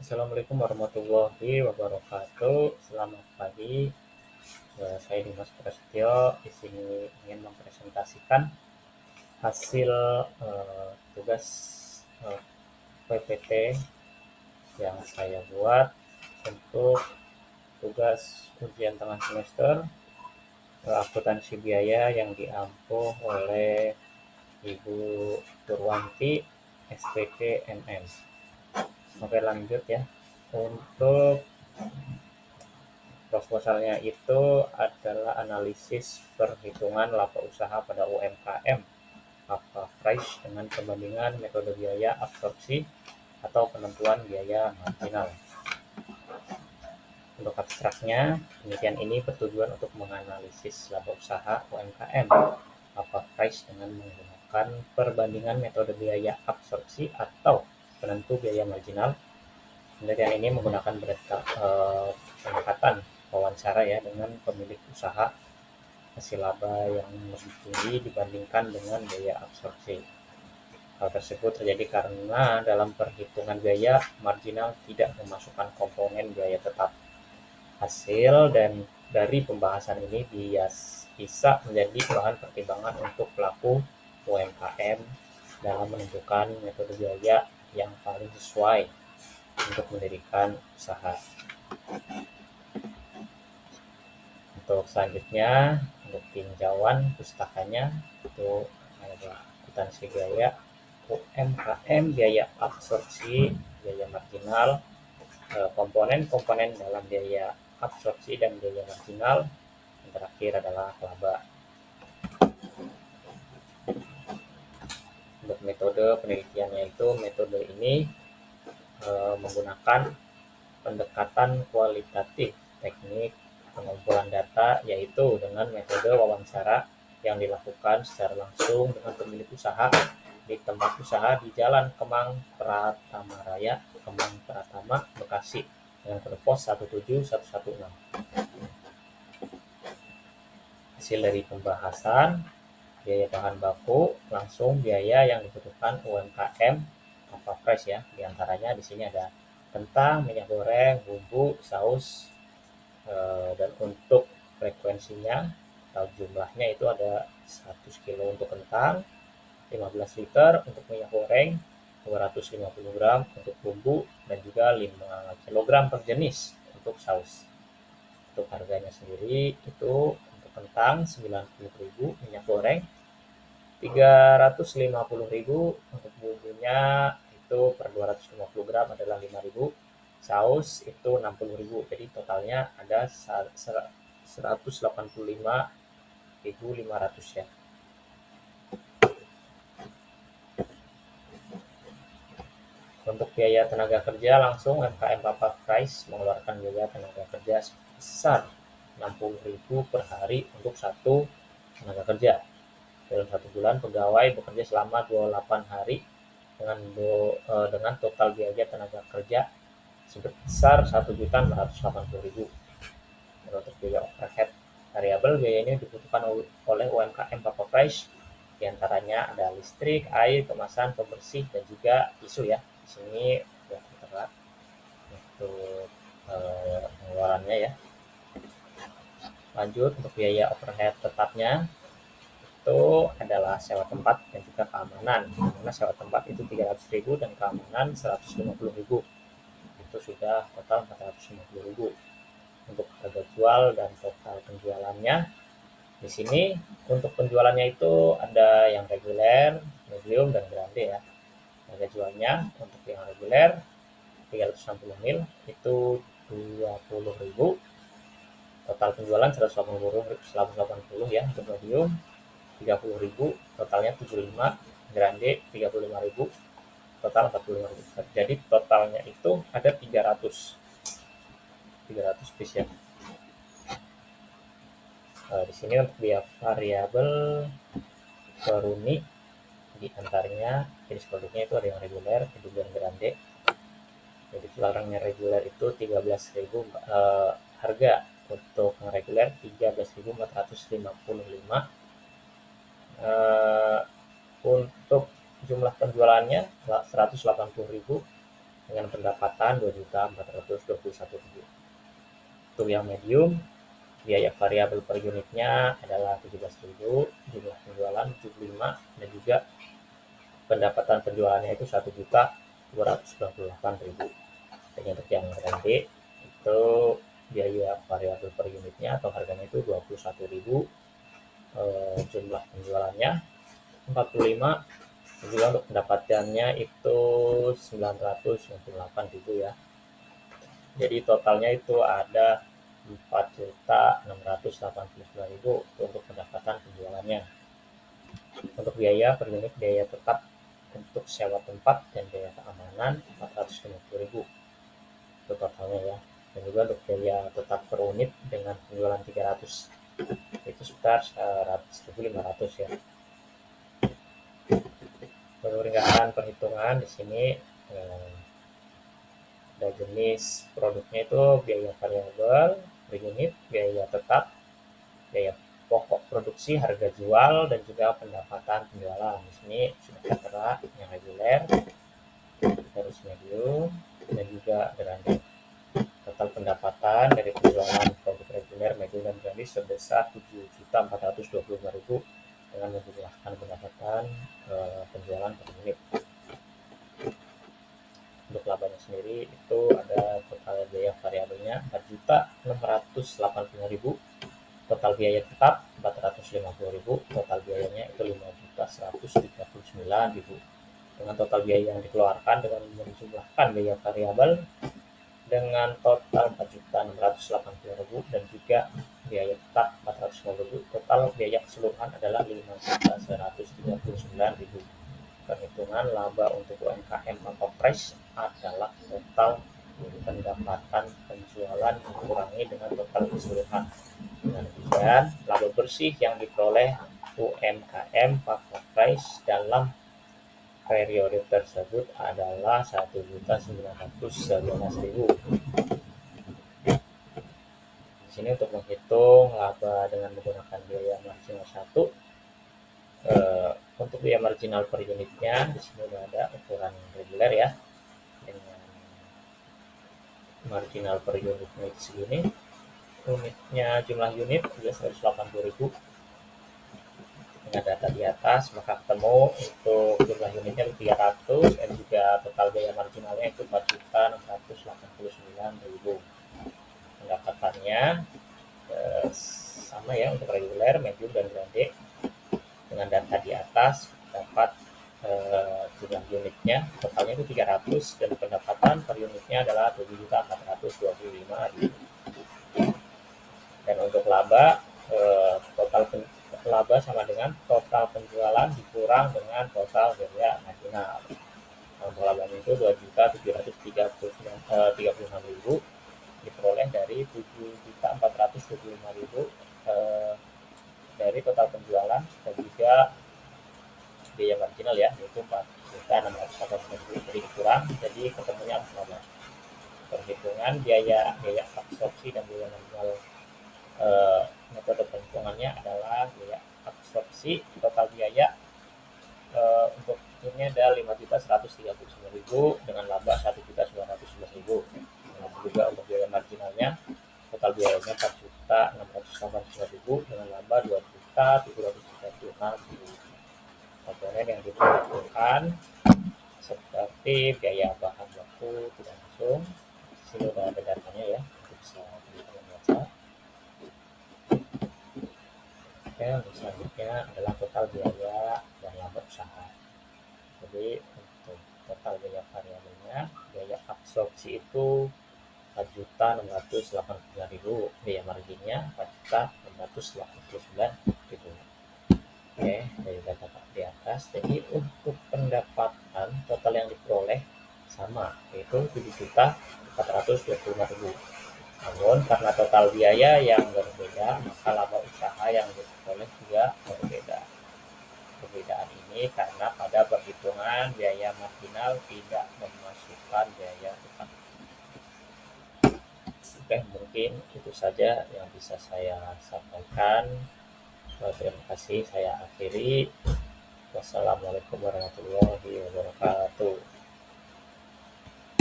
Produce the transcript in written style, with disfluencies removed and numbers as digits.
Assalamualaikum warahmatullahi wabarakatuh. Selamat pagi. Saya Dimas Prasetyo. Di sini ingin mempresentasikan hasil tugas eh, PPT yang saya buat untuk tugas ujian tengah semester akuntansi biaya yang diampu oleh Ibu Purwanti SPK MM. Oke, lanjut ya. Untuk proposalnya itu adalah analisis perhitungan laba usaha pada UMKM, apa price dengan perbandingan metode biaya absorpsi atau penentuan biaya marginal. Untuk abstraknya, penelitian ini bertujuan untuk menganalisis laba usaha UMKM, apa price dengan menggunakan perbandingan metode biaya absorpsi atau penentu biaya marginal. Penelitian ini menggunakan pendekatan wawancara ya dengan pemilik usaha hasil laba yang lebih tinggi dibandingkan dengan biaya absorpsi. Hal tersebut terjadi karena dalam perhitungan biaya marginal tidak memasukkan komponen biaya tetap. Hasil dan dari pembahasan ini bisa menjadi bahan pertimbangan untuk pelaku UMKM dalam menentukan metode biaya yang paling sesuai untuk mendirikan usaha. Untuk selanjutnya, untuk tinjauan pustakanya itu ada akuntansi biaya, UMKM, biaya absorpsi, biaya marginal, komponen-komponen dalam biaya absorpsi dan biaya marginal. Yang terakhir adalah laba. Untuk metode penelitiannya itu metode ini menggunakan pendekatan kualitatif, teknik pengumpulan data yaitu dengan metode wawancara yang dilakukan secara langsung dengan pemilik usaha di tempat usaha di Jalan Kemang Pratama Raya, Kemang Pratama, Bekasi dengan kode pos 17116. Hasil dari pembahasan biaya bahan baku langsung biaya yang dibutuhkan UMKM apa price ya, diantaranya di sini ada kentang, minyak goreng, bumbu, saus, dan untuk frekuensinya atau jumlahnya itu ada 100 kilo untuk kentang, 15 liter untuk minyak goreng, 250 gram untuk bumbu, dan juga 5 kg per jenis untuk saus. Untuk harganya sendiri itu untuk kentang 90.000, minyak goreng 350.000, untuk bumbunya itu per 250 gram adalah 5.000, saus itu 60.000. Jadi totalnya ada 185.500 ya. Untuk biaya tenaga kerja langsung UMKM Papa Price mengeluarkan biaya tenaga kerja sebesar 60.000 per hari untuk satu tenaga kerja. Dalam satu bulan pegawai bekerja selama 28 hari dengan total biaya tenaga kerja sebesar 1.480.000. Untuk biaya overhead variabel, biaya ini dibutuhkan oleh UMKM Papa Price, diantaranya ada listrik, air, kemasan, pembersih, dan juga tisu ya. Di sini sudah tertera untuk pengeluarannya ya. Lanjut untuk biaya overhead tetapnya itu adalah sewa tempat dan juga keamanan. Karena sewa tempat itu 300.000 dan keamanan 150.000. Itu sudah total 450.000. Untuk harga jual dan total penjualannya di sini untuk penjualannya itu ada yang reguler, medium, dan grande ya. Harga jualnya untuk yang reguler 360 mil itu 20.000. Total penjualan 180 ya. Untuk medium 30.000, totalnya 75, grande 35.000, total 45.000. Jadi totalnya itu ada 300 piece ya. Di sini untuk biaya variabel Peruni di antaranya jenis produknya itu ada yang reguler, medium, dan grande. Jadi larangnya reguler itu 13.000 harga untuk yang reguler 13.455. Untuk jumlah penjualannya 180.000 dengan pendapatan 2.421.000. Untuk yang medium, biaya variabel per unitnya adalah 17.000, jumlah penjualan 75, dan juga pendapatan penjualannya itu 1.298.000. Dan untuk yang grande itu biaya variabel per unitnya atau harganya itu 21.000, jumlah penjualannya 45, dan juga untuk pendapatannya itu 998.000 ya. Jadi totalnya itu ada 4.689.000 untuk pendapatan penjualannya. Untuk biaya per unit, biaya tetap untuk sewa tempat dan biaya keamanan 450.000 itu totalnya ya. Dan juga untuk biaya tetap per unit dengan penjualan 300 itu sekitar 100.500 ya. Berdasarkan perhitungan di sini ada jenis produknya itu biaya variabel per unit, biaya tetap, biaya pokok produksi, harga jual, dan juga pendapatan penjualan. Di sini sudah tertera yang reguler, terus medium, dan juga grande. Total pendapatan dari penjualan produk reguler, medium, dan grande sebesar 7.425.000 dengan menjumlahkan pendapatan penjualan per unit. Untuk labanya sendiri itu ada total biaya variabelnya 4.685.000, total biaya tetap 450.000, total biayanya itu 5.139.000. Dengan total biaya yang dikeluarkan dengan menjumlahkan biaya variabel dengan total 4.680.000 dan juga biaya tetap 450.000, total biaya keseluruhan adalah 5.139.000. Perhitungan laba untuk UMKM atau price adalah total pendapatan penjualan dikurangi dengan total keseluruhan. Dengan demikian, laba bersih yang diperoleh UMKM atau price dalam periode tersebut adalah 1.912.000. Di sini untuk menghitung laba dengan menggunakan biaya marginal 1, untuk biaya marginal per unitnya di sini sudah ada ukuran reguler ya, dengan marginal per unitnya itu segini. Unitnya jumlah unit juga 180.000 dengan data di atas, maka ketemu untuk jumlah unitnya 300 dan juga total biaya marginalnya itu 4.689.000. Pendapatannya sama ya untuk reguler, medium, dan grande. Dengan data di atas dapat jumlah unitnya totalnya itu 300 dan pendapatan per unitnya adalah 7.425.000. Dan untuk laba, total laba sama dengan total penjualan dikurang dengan total biaya marginal. Untuk labanya itu 2.736.000 diperoleh dari 7.425.000 dari total penjualan dan juga biaya marginal ya, yaitu 4.680.000. Jadi dikurang, jadi ketemunya apa? Perhitungan biaya absorpsi dan biaya marginal, metode perhitungannya adalah biaya absorpsi total biaya untuk ini ada 5.139.000 dengan laba 1.911.000. Nah, juga untuk biaya marginalnya total biayanya 4.689.000 dengan laba 2.736.000. Komponen yang diperhitungkan seperti biaya bahan baku tidak langsung, di sini sudah ada datanya ya, bisa dibaca. Oke, untuk selanjutnya adalah total biaya dan laba usaha. Jadi untuk total biaya variabelnya, biaya absorpsi itu 4.689.000, biaya marginnya 4.689.000. Oke, dari data di atas. Jadi untuk pendapatan total yang diperoleh sama, yaitu 7.425.000. Namun karena total biaya yang berbeda, maka laba usaha yang diperoleh juga berbeda. Perbedaan ini karena pada perhitungan biaya marginal tidak memasukkan biaya tetap. Oke, mungkin itu saja yang bisa saya sampaikan. Terima kasih, saya akhiri. Wassalamualaikum warahmatullahi wabarakatuh.